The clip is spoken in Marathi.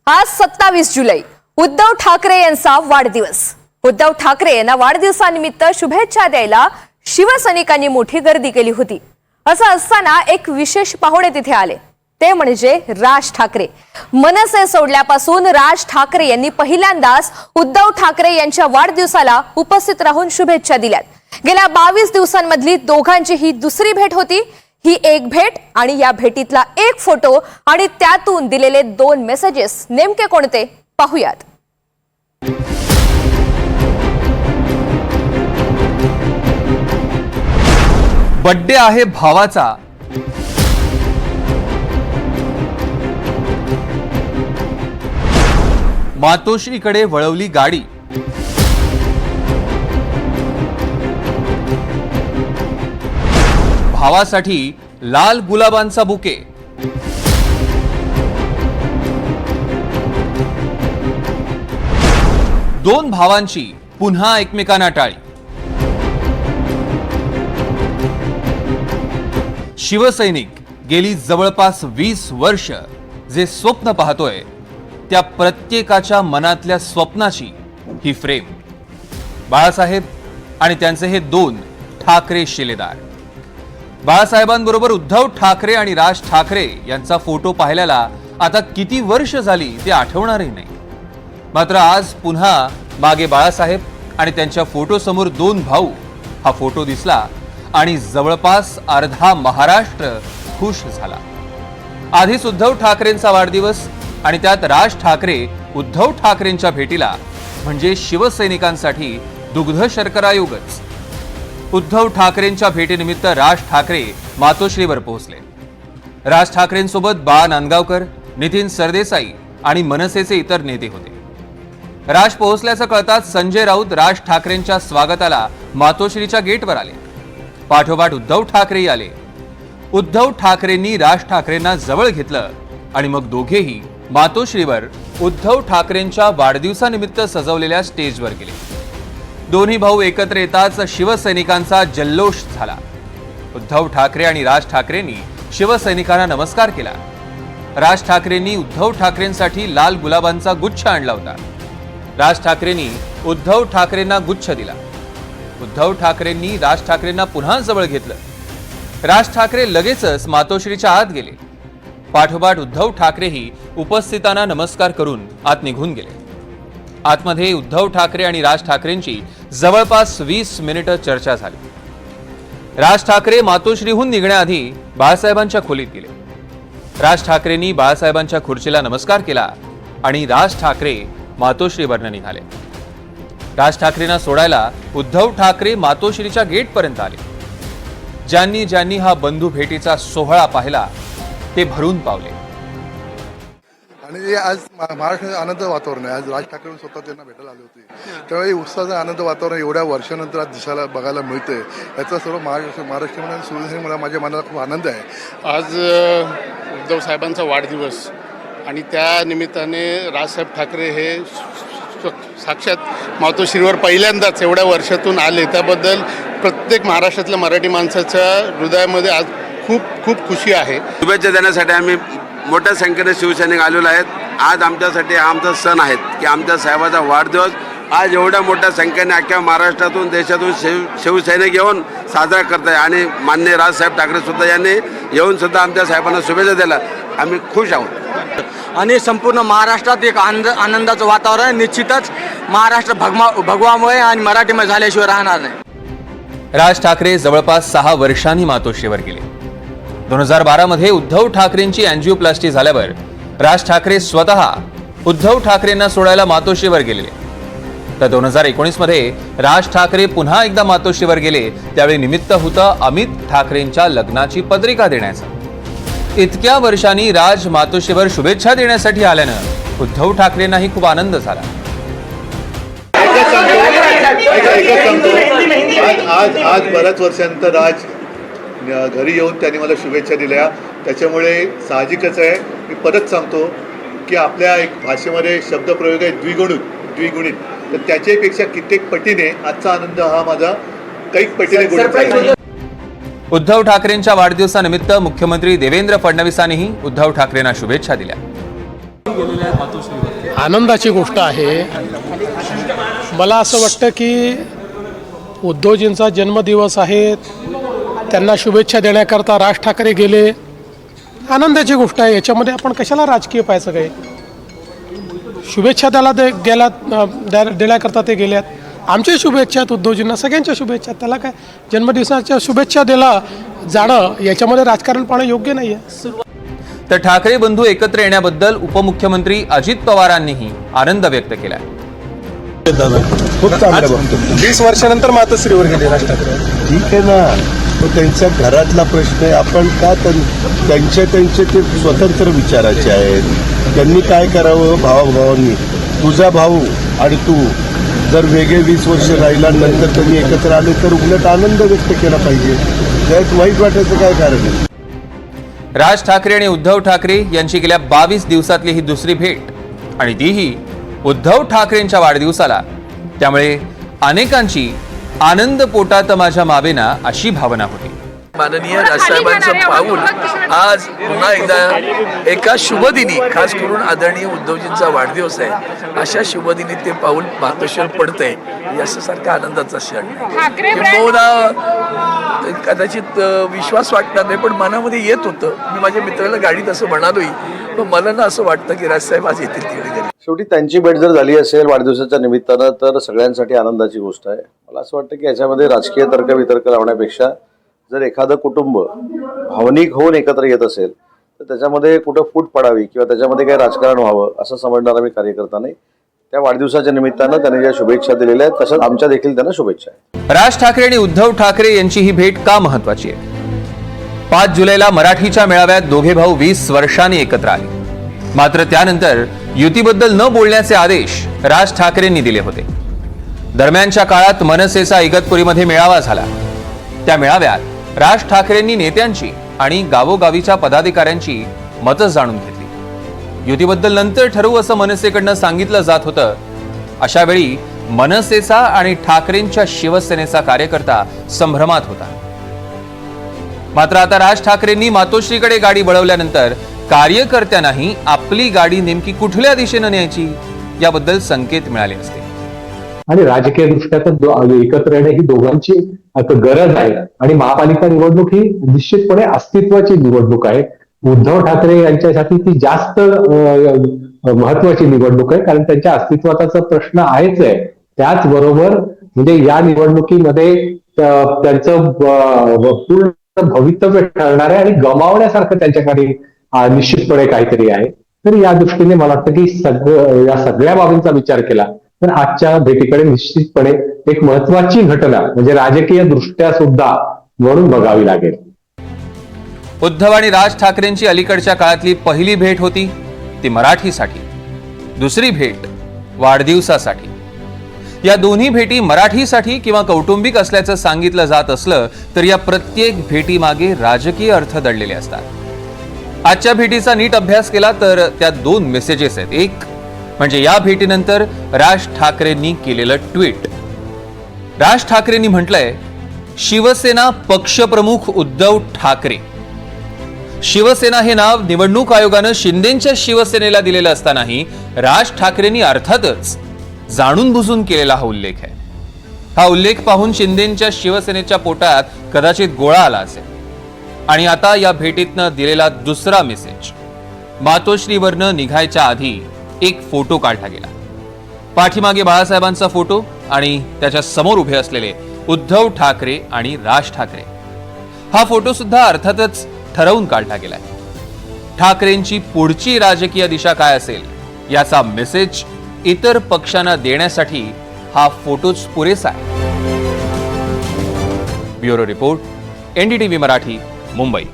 आज 27 जुलै उद्धव ठाकरे यांचा वाढदिवस। उद्धव ठाकरे यांना वाढदिवसानिमित्त शुभेच्छा द्यायला शिवसैनिकांनी मोठी गर्दी केली होती। असं असताना एक विशेष पाहुणे तिथे आले, ते म्हणजे राज ठाकरे। मनसे सोडल्यापासून राज ठाकरे यांनी पहिल्यांदाच उद्धव ठाकरे यांच्या वाढदिवसाला उपस्थित राहून शुभेच्छा दिल्यात। गेल्या 22 दिवसांमधली दोघांची ही दुसरी भेट होती। ही एक भेट आणि या भेटीतला एक फोटो आणि त्यातून दिलेले 2 मेसेजेस नेमके कोणते पाहूयात। बर्थडे आहे भावाचा, मातोश्रीकडे वळवली गाडी, भावासाठी लाल गुलाबांचा बुके, दोन भावांची पुन्हा एकमेकांना टाळी, शिवसैनिक गेली जवळपास 20 वर्ष जे स्वप्न पाहतोय त्या प्रत्येकाच्या मनातल्या स्वप्नाची ही फ्रेम। बाळासाहेब आणि त्यांचे हे 2 ठाकरे शिलेदार। बाळासाहेबांबरोबर उद्धव ठाकरे आणि राज ठाकरे यांचा फोटो पाहिल्याला आता किती वर्ष झाली ते आठवणारही नाही। मात्र आज पुन्हा मागे बाळासाहेब आणि त्यांच्या फोटो समोर 2 भाऊ हा फोटो दिसला आणि जवळपास अर्धा महाराष्ट्र खुश झाला। आधीच उद्धव ठाकरेंचा वाढदिवस आणि त्यात राज ठाकरे उद्धव ठाकरेंच्या भेटीला म्हणजे शिवसैनिकांसाठी दुग्ध शर्करा युगच। उद्धव ठाकरेंच्या भेटीनिमित्त राज ठाकरे मातोश्रीवर पोहोचले। राज ठाकरेंसोबत बाळा नांदगावकर, नितीन सरदेसाई आणि मनसेचे इतर नेते होते। राज पोहोचल्याचं कळताच संजय राऊत राज ठाकरेंच्या स्वागताला मातोश्रीच्या गेटवर आले। पाठोपाठ उद्धव ठाकरेही आले। उद्धव ठाकरेंनी राज ठाकरेंना जवळ घेतलं आणि मग दोघेही मातोश्रीवर उद्धव ठाकरेंच्या वाढदिवसानिमित्त सजवलेल्या स्टेजवर गेले। दोन्ही भाऊ एकत्र येताच शिवसैनिकांचा जल्लोष झाला। उद्धव ठाकरे आणि राज ठाकरेंनी शिवसैनिकांना नमस्कार केला। राज ठाकरेंनी उद्धव ठाकरेंसाठी लाल गुलाबांचा गुच्छ आणला होता। राज ठाकरेंनी उद्धव ठाकरेंना गुच्छ दिला। उद्धव ठाकरेंनी राज ठाकरेंना पुन्हा जवळ घेतलं। राज ठाकरे लगेचच मातोश्रीच्या आत गेले। पाठोपाठ उद्धव ठाकरेही उपस्थितांना नमस्कार करून आत निघून गेले। आतमध्ये उद्धव ठाकरे आणि राज ठाकरेंची जवळपास 20 मिनिटं चर्चा झाली। राज ठाकरे मातोश्रीहून निघण्याआधी बाळासाहेबांच्या खोलीत गेले। राज ठाकरेंनी बाळासाहेबांच्या खुर्चीला नमस्कार केला आणि राज ठाकरे मातोश्रीवरनं निघाले। राज ठाकरेंना सोडायला उद्धव ठाकरे मातोश्रीच्या गेटपर्यंत आले। ज्यांनी ज्यांनी हा बंधू भेटीचा सोहळा पाहिला ते भरून पावले। आणि आज महाराष्ट्रात आनंद वातावरण आहे। आज राज ठाकरे स्वतः त्यांना भेटायला आले होते, त्यावेळी उत्साहाचं आनंद वातावरण एवढ्या वर्षानंतर आज दिसायला बघायला मिळतंय। याचा सर्व महाराष्ट्रामध्ये सुरू मला माझ्या मनाला खूप आनंद आहे। आज उद्धव साहेबांचा वाढदिवस आणि त्या निमित्ताने राजसाहेब ठाकरे हे साक्षात मातोश्रीवर पहिल्यांदाच एवढ्या वर्षातून आले, त्याबद्दल प्रत्येक महाराष्ट्रातल्या मराठी माणसाच्या हृदयामध्ये आज खूप खूप खुशी आहे। शुभेच्छा देण्यासाठी आम्ही मोठ्या संख्येने शिवसैनिक आलेलो आहेत। आज आमच्यासाठी आमचा सण आहे की आमच्या साहेबाचा वाढदिवस आज एवढ्या मोठ्या संख्येने अख्ख्या महाराष्ट्रातून देशातून शिवसैनिक येऊन साजरा करत आहे आणि माननीय राजसाहेब ठाकरे सुद्धा यांनी येऊन सुद्धा आमच्या साहेबांना शुभेच्छा दिल्या। आम्ही खुश आहोत आणि संपूर्ण महाराष्ट्रात एक आनंदाचं वातावरण निश्चितच महाराष्ट्र भगवामय आणि मराठीमय झाल्याशिवाय राहणार नाही। राज ठाकरे जवळपास 6 वर्षांनी मातोश्रीवर गेले। 2012 मध्ये उद्धव ठाकरेंची अँजिओप्लास्टी झाल्यावर राज ठाकरे स्वतः उद्धव ठाकरेंना सोडायला मातोश्रीवर गेलेले। तर 2019 मध्ये राज ठाकरे पुन्हा एकदा मातोश्रीवर गेले, त्यावेळी निमित्त होतं अमित ठाकरेंच्या लग्नाची पत्रिका देण्याचं। इतक्या वर्षांनी राज मातोश्रीवर शुभेच्छा देण्यासाठी आल्यानं उद्धव ठाकरेंनाही खूप आनंद झाला। आज बऱ्याच वर्षांनंतर राज घरी येऊन त्यांनी मला शुभेच्छा दिल्या, त्याच्यामुळे साहजिकच आहे। मी परत सांगतो की आपल्या एक भाषेमध्ये शब्दप्रयोग आहे द्विगुणित, तर त्याच्यापेक्षा कित्येक पटीने आजचा आनंद हा माझा कैक पटीने गुणित आहे। उद्धव ठाकरेंच्या वाढदिवसानिमित्त मुख्यमंत्री देवेंद्र फडणवीसांनीही उद्धव ठाकरेंना शुभेच्छा दिल्या। आनंदाची गोष्ट आहे. मला असं वाटतं की उद्धवजींचा जन्मदिवस आहे, त्यांना शुभेच्छा देण्याकरता राज ठाकरे गेले. आनंदाची गोष्ट आहे. याच्यामध्ये आपण कशाला राजकीय पाहायचं काय? शुभेच्छा देण्याकरता ते गेल्यात. आमच्या शुभेच्छा आहेत उद्धवजींना, सगळ्यांच्या शुभेच्छा आहेत. त्याला काय जन्मदिवसाच्या शुभेच्छा दिला जाणं याच्यामध्ये राजकारण पाहणं योग्य नाही आहे. तर ठाकरे बंधू एकत्र येण्याबद्दल उपमुख्यमंत्री अजित पवारांनीही आनंद व्यक्त केलाय. खूप चांगलं. 20 वर्षानंतर मातोश्रीवर गेले राज ठाकरे. ठीक आहे ना, तो त्यांच्या घरातला प्रश्न आहे. आपण का त्यांचे ते स्वतंत्र विचाराचे आहेत. त्यांनी काय करावं, भावाभावांनी तुझा भाऊ आणि तू जर वेगळे 20 वर्ष राहिला नंतर त्यांनी एकत्र आले तर उलट आनंद व्यक्त केला पाहिजे. त्यात वाईट वाटायचं काय कारण आहे? राज ठाकरे आणि उद्धव ठाकरे यांची गेल्या 22 दिवसातली ही दुसरी भेट आणि तीही उद्धव ठाकरेंच्या वाढदिवसाला. त्यामुळे अनेकांची आनंद पोटात माझ्या मावेना अशी भावना होती. माननीय राजसाहेबांचं पाऊल आज पुन्हा एकदा एका शुभदिनी, खास करून आदरणीय उद्धवजींचा वाढदिवस आहे, अशा शुभदिनी ते पाऊल मातोश्रीवर पडतंय. यासारखा आनंदाचा क्षण किंबहुना कदाचित विश्वास वाटणार नाही, पण मनामध्ये येत होतं. मी माझ्या मित्राला गाडीत असं म्हणालोही, पण मला ना असं वाटतं की राजसाहेब आज येतील तिकडे. शेवटी त्यांची भेट जर झाली असेल वाढदिवसाच्या निमित्तानं तर सगळ्यांसाठी आनंदाची गोष्ट आहे. मला असं वाटतं की याच्यामध्ये राजकीय तर्कवितर्क लावण्यापेक्षा जर एखादं कुटुंब भावनिक होऊन एकत्र येत असेल तर त्याच्यामध्ये कुठं फूट पडावी किंवा त्याच्यामध्ये काही राजकारण व्हावं असं समजणारा मी कार्यकर्ता नाही. त्या वाढदिवसाच्या निमित्तानं त्यांनी ज्या शुभेच्छा दिलेल्या आहेत तसंच आमच्या देखील त्यांना शुभेच्छा आहेत. राज ठाकरे आणि उद्धव ठाकरे यांची ही भेट का महत्वाची आहे? 5 जुलैला मराठीच्या मेळाव्यात दोघे भाऊ 20 वर्षांनी एकत्र आले. मात्र त्यानंतर युतीबद्दल न बोलण्याचे आदेश राज ठाकरेंनी दिले होते. दरम्यानच्या काळात मनसेचा इगतपुरीमध्ये मेळावा झाला. त्या मेळाव्यात राज ठाकरेंनी नेत्यांची आणि गावोगावीच्या पदाधिकाऱ्यांची मतं जाणून घेतली. युतीबद्दल नंतर ठरवू असं मनसेकडनं सांगितलं जात होतं. अशा वेळी मनसेचा आणि ठाकरेंच्या शिवसेनेचा कार्यकर्ता संभ्रमात होता. मात्र आता राज ठाकरेंनी मातोश्रीकडे गाडी वळवल्यानंतर कार्यकर्त्यांनाही आपली गाडी नेमकी कुठल्या दिशेनं न्यायची याबद्दल संकेत मिळाले असते. आणि राजकीय दृष्ट्या तर एकत्र येणे ही दोघांची आता गरज आहे. आणि महापालिका निवडणूक ही निश्चितपणे अस्तित्वाची निवडणूक आहे. उद्धव ठाकरे यांच्यासाठी ती जास्त महत्वाची निवडणूक आहे, कारण त्यांच्या अस्तित्वाचा प्रश्न आहेच आहे. त्याचबरोबर म्हणजे या निवडणुकीमध्ये त्यांचं पूर्ण भवितव्य ठरणार आहे आणि गमावण्यासारखं त्यांच्याकडे निश्चितपणे काहीतरी आहे. तर या दृष्टीने मला वाटतं की या सगळ्या बाबींचा विचार केला तर आजच्या भेटीकडे निश्चितपणे एक महत्वाची घटना म्हणजे राजकीय दृष्ट्या सुद्धा म्हणून बघावी लागेल. उद्धव आणि राज ठाकरेंची अलीकडच्या काळातली पहिली भेट होती ती मराठीसाठी, दुसरी भेट वाढदिवसासाठी. या दोन्ही भेटी मराठीसाठी किंवा कौटुंबिक असल्याचं सांगितलं जात असलं तर या प्रत्येक भेटीमागे राजकीय अर्थ दडलेले असतात. आजच्या भेटीचा नीट अभ्यास केला तर त्यात 2 मेसेजेस आहेत. एक म्हणजे या भेटीनंतर राज ठाकरेंनी केलेलं ट्विट. राज ठाकरेंनी म्हटलंय, शिवसेना पक्षप्रमुख उद्धव ठाकरे. शिवसेना हे नाव निवडणूक आयोगानं शिंदेंच्या शिवसेनेला दिलेलं असतानाही राज ठाकरेंनी अर्थातच जाणून बुजून केलेला हा उल्लेख आहे. हा उल्लेख पाहून शिंदेंच्या शिवसेनेच्या पोटात कदाचित गोळा आला असेल. आणि आता या भेटीतनं दिलेला दुसरा मेसेज, मातोश्रीवरनं निघायच्या आधी एक फोटो काढला गेला. पाठीमागे बाळासाहेबांचा फोटो आणि त्याच्या समोर उभे असलेले उद्धव ठाकरे आणि राज ठाकरे. हा फोटो सुद्धा अर्थातच ठरवून काढला गेलाय. ठाकरेंची पुढची राजकीय दिशा काय असेल याचा मेसेज इतर पक्षांना देण्यासाठी हा फोटोच पुरेसा आहे. Bureau report, NDTV Marathi, Mumbai.